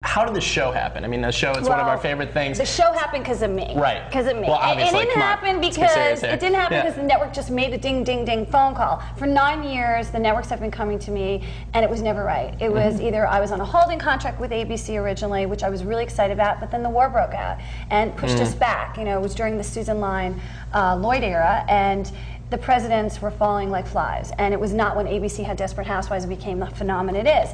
how did the show happen? I mean, the show is one of our favorite things. The show happened because of me. Right. Because of me. Well, obviously, it didn't happen because the network just made the ding, ding, ding phone call. For 9 years, the networks have been coming to me, and it was never right. It was either I was on a holding contract with ABC originally, which I was really excited about, but then the war broke out and pushed us back. You know, it was during the Susan Lyne Lloyd era, and the presidents were falling like flies, and it was not when ABC had Desperate Housewives and became the phenomenon it is.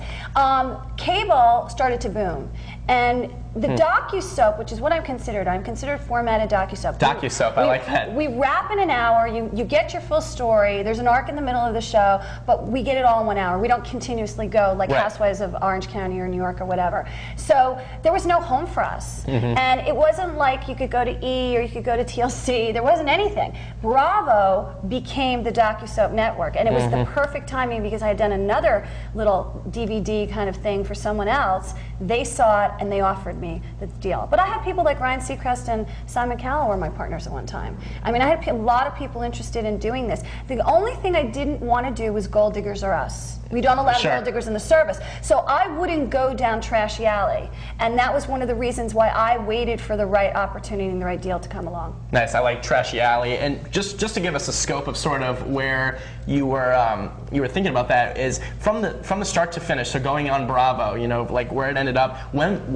Cable started to boom, and the docu-soap, which is what I'm considered formatted docu-soap. Docu-soap, I like that. We wrap in an hour, you get your full story, there's an arc in the middle of the show, but we get it all in 1 hour. We don't continuously go like Housewives of Orange County or New York or whatever. So there was no home for us. And it wasn't like you could go to E or you could go to TLC, there wasn't anything. Bravo became the docu-soap network, and it was the perfect timing because I had done another little DVD kind of thing for someone else. They saw it and they offered me the deal. But I had people like Ryan Seacrest and Simon Cowell were my partners at one time. I mean, I had a lot of people interested in doing this. The only thing I didn't want to do was Gold Diggers or Us. We don't allow gold diggers in the service. So I wouldn't go down Trashy Alley. And that was one of the reasons why I waited for the right opportunity and the right deal to come along. Nice, I like Trashy Alley. And just to give us a scope of sort of where you were thinking about that is from the start to finish, so going on Bravo, you know, like where it ended up,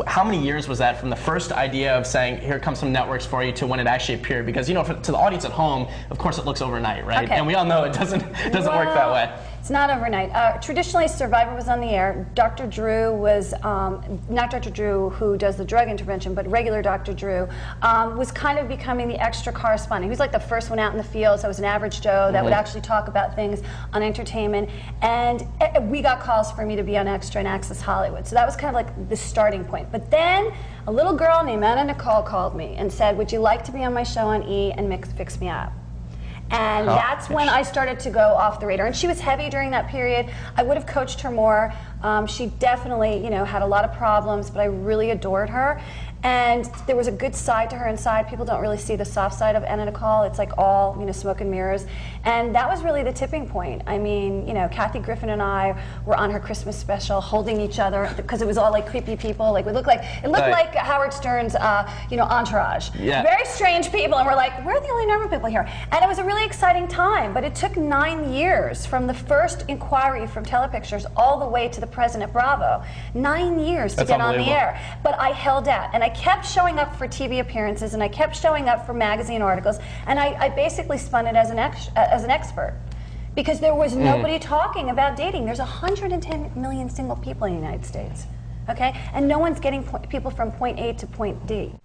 how many years was that from the first idea of saying, here comes some networks for you to when it actually appeared? Because, you know, to the audience at home, of course it looks overnight, right? And we all know it doesn't work that way. It's not overnight. Traditionally, Survivor was on the air. Dr. Drew was, not Dr. Drew who does the drug intervention, but regular Dr. Drew, was kind of becoming the extra correspondent. He was like the first one out in the field, so I was an average Joe that would actually talk about things on entertainment. And we got calls for me to be on Extra and Access Hollywood. So that was kind of like the starting point. But then a little girl named Anna Nicole called me and said, would you like to be on my show on E and fix me up? And that's when I started to go off the radar. And she was heavy during that period. I would have coached her more. She definitely, you know, had a lot of problems, but I really adored her. And there was a good side to her inside. People don't really see the soft side of Anna Nicole. It's like all, you know, smoke and mirrors. And that was really the tipping point. I mean, you know, Kathy Griffin and I were on her Christmas special holding each other because it was all like creepy people. Like it looked like Howard Stern's, you know, entourage. Yeah. Very strange people, and we're like, we're the only normal people here. And it was a really exciting time, but it took 9 years from the first inquiry from Telepictures all the way to the president at Bravo. 9 years to get on the air. But I held out, and I kept showing up for TV appearances, and I kept showing up for magazine articles, and I basically spun it as an expert. Because there was nobody talking about dating. There's 110 million single people in the United States, okay? And no one's getting people from point A to point D.